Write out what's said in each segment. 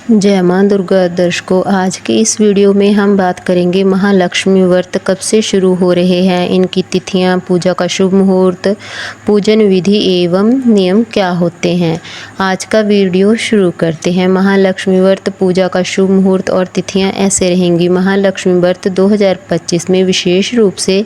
जय माँ दुर्गा। दर्शकों, आज के इस वीडियो में हम बात करेंगे महालक्ष्मी व्रत कब से शुरू हो रहे हैं, इनकी तिथियां, पूजा का शुभ मुहूर्त, पूजन विधि एवं नियम क्या होते हैं। आज का वीडियो शुरू करते हैं। महालक्ष्मी व्रत पूजा का शुभ मुहूर्त और तिथियां ऐसे रहेंगी। महालक्ष्मी व्रत 2025 में विशेष रूप से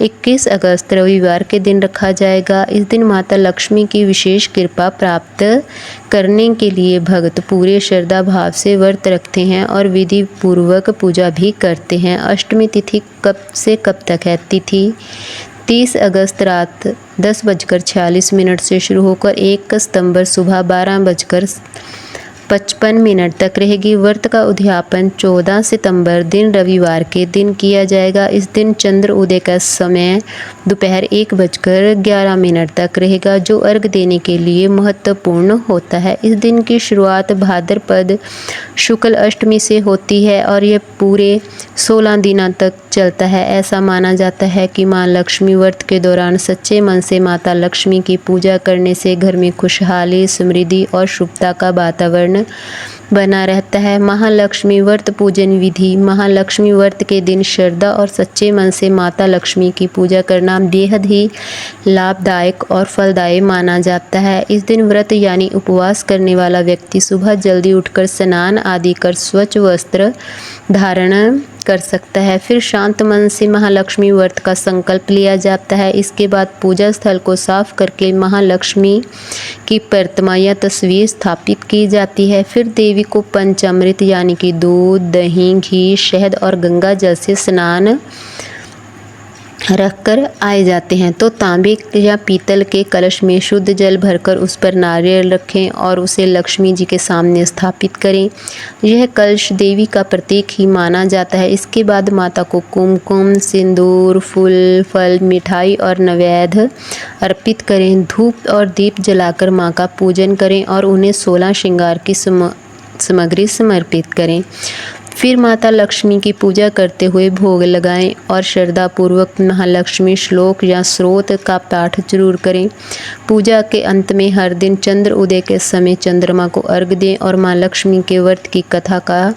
21 अगस्त रविवार के दिन रखा जाएगा। इस दिन माता लक्ष्मी की विशेष कृपा प्राप्त करने के लिए भक्त पूरे श्रद्धा भाव से व्रत रखते हैं और विधि पूर्वक पूजा भी करते हैं। अष्टमी तिथि कब से कब तक है? तिथि 30 अगस्त रात 10:46 से शुरू होकर 1 सितंबर सुबह 12:55 तक रहेगी। व्रत का उद्यापन 14 सितंबर दिन रविवार के दिन किया जाएगा। इस दिन चंद्र उदय का समय दोपहर 1:11 तक रहेगा, जो अर्घ देने के लिए महत्वपूर्ण होता है। इस दिन की शुरुआत भाद्रपद शुक्ल अष्टमी से होती है और यह पूरे 16 दिनों तक चलता है। ऐसा माना जाता है कि माँ लक्ष्मी व्रत के दौरान सच्चे मन से माता लक्ष्मी की पूजा करने से घर में खुशहाली, समृद्धि और शुभता का वातावरण बना रहता है। महालक्ष्मी व्रत पूजन विधि। महालक्ष्मी व्रत के दिन श्रद्धा और सच्चे मन से माता लक्ष्मी की पूजा करना बेहद ही लाभदायक और फलदायी माना जाता है। इस दिन व्रत यानी उपवास करने वाला व्यक्ति सुबह जल्दी उठकर स्नान आदि कर स्वच्छ वस्त्र धारण कर सकता है। फिर शांत मन से महालक्ष्मी व्रत का संकल्प लिया जाता है। इसके बाद पूजा स्थल को साफ करके महालक्ष्मी की प्रतिमा या तस्वीर स्थापित की जाती है। फिर देवी को पंचामृत यानी कि दूध, दही, घी, शहद और गंगा जल से स्नान रखकर आए जाते हैं। तो तांबे या पीतल के कलश में शुद्ध जल भरकर उस पर नारियल रखें और उसे लक्ष्मी जी के सामने स्थापित करें। यह कलश देवी का प्रतीक ही माना जाता है। इसके बाद माता को कुमकुम, सिंदूर, फूल, फल, मिठाई और नैवेद्य अर्पित करें। धूप और दीप जलाकर माँ का पूजन करें और उन्हें 16 श्रृंगार की सामग्री समर्पित करें। फिर माता लक्ष्मी की पूजा करते हुए भोग लगाएं और श्रद्धापूर्वक महालक्ष्मी श्लोक या स्रोत का पाठ जरूर करें। पूजा के अंत में हर दिन चंद्र उदय के समय चंद्रमा को अर्घ दें और माँ लक्ष्मी के व्रत की कथा का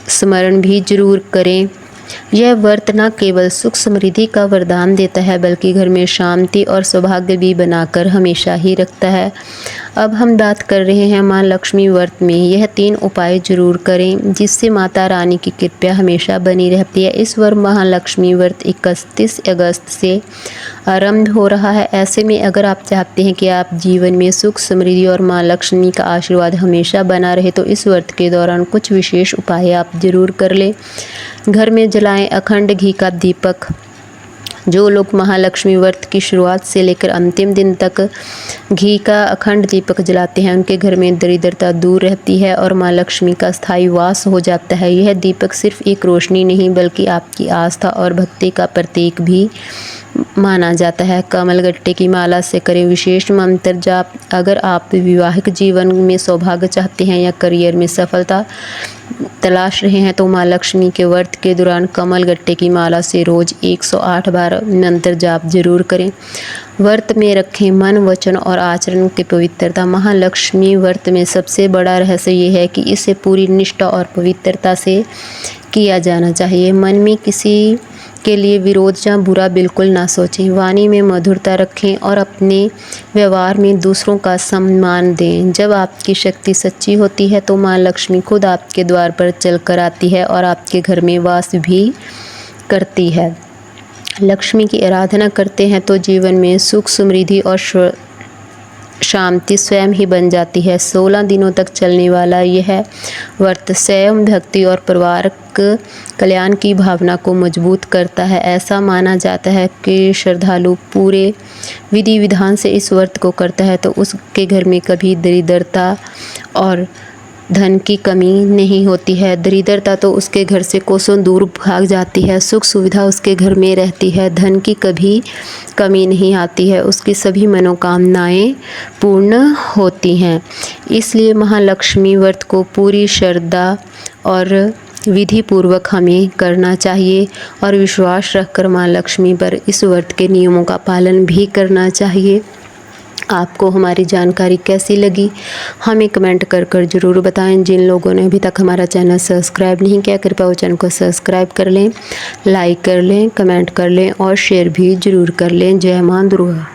स्मरण भी जरूर करें। यह व्रत न केवल सुख समृद्धि का वरदान देता है, बल्कि घर में शांति और सौभाग्य भी बनाकर हमेशा ही रखता है। अब हम बात कर रहे हैं माँ लक्ष्मी व्रत में। यह 3 उपाय जरूर करें जिससे माता रानी की कृपा हमेशा बनी रहती है। इस बार महालक्ष्मी व्रत 31 अगस्त से आरंभ हो रहा है। ऐसे में अगर आप चाहते हैं कि आप जीवन में सुख समृद्धि और माँ लक्ष्मी का आशीर्वाद हमेशा बना रहे, तो इस व्रत के दौरान कुछ विशेष उपाय आप जरूर कर लें। घर में जलाएं अखंड घी का दीपक। जो लोग महालक्ष्मी व्रत की शुरुआत से लेकर अंतिम दिन तक घी का अखंड दीपक जलाते हैं, उनके घर में दरिद्रता दूर रहती है और माँ लक्ष्मी का स्थायी वास हो जाता है। यह दीपक सिर्फ एक रोशनी नहीं, बल्कि आपकी आस्था और भक्ति का प्रतीक भी माना जाता है। कमलगट्टे की माला से करें विशेष मंत्र जाप। अगर आप विवाहिक जीवन में सौभाग्य चाहते हैं या करियर में सफलता तलाश रहे हैं, तो माँ लक्ष्मी के व्रत के दौरान कमलगट्टे की माला से रोज 108 बार मंत्र जाप जरूर करें। व्रत में रखें मन, वचन और आचरण की पवित्रता। महालक्ष्मी व्रत में सबसे बड़ा रहस्य ये है कि इसे पूरी निष्ठा और पवित्रता से किया जाना चाहिए। मन में किसी के लिए विरोध या बुरा बिल्कुल ना सोचें। वाणी में मधुरता रखें और अपने व्यवहार में दूसरों का सम्मान दें। जब आपकी शक्ति सच्ची होती है तो माँ लक्ष्मी खुद आपके द्वार पर चलकर आती है और आपके घर में वास भी करती है। लक्ष्मी की आराधना करते हैं तो जीवन में सुख, समृद्धि और शांति स्वयं ही बन जाती है। 16 दिनों तक चलने वाला यह व्रत स्वयं भक्ति और परिवार कल्याण की भावना को मजबूत करता है। ऐसा माना जाता है कि श्रद्धालु पूरे विधि विधान से इस व्रत को करता है तो उसके घर में कभी दरिद्रता और धन की कमी नहीं होती है। दरिद्रता तो उसके घर से कोसों दूर भाग जाती है। सुख सुविधा उसके घर में रहती है। धन की कभी कमी नहीं आती है। उसकी सभी मनोकामनाएं पूर्ण होती हैं। इसलिए महालक्ष्मी व्रत को पूरी श्रद्धा और विधि पूर्वक हमें करना चाहिए और विश्वास रखकर माँ लक्ष्मी पर इस व्रत के नियमों का पालन भी करना चाहिए। आपको हमारी जानकारी कैसी लगी हमें कमेंट कर ज़रूर बताएं। जिन लोगों ने अभी तक हमारा चैनल सब्सक्राइब नहीं किया कृपया वो चैनल को सब्सक्राइब कर लें, लाइक कर लें, कमेंट कर लें और शेयर भी ज़रूर कर लें। जय मां दुर्गा।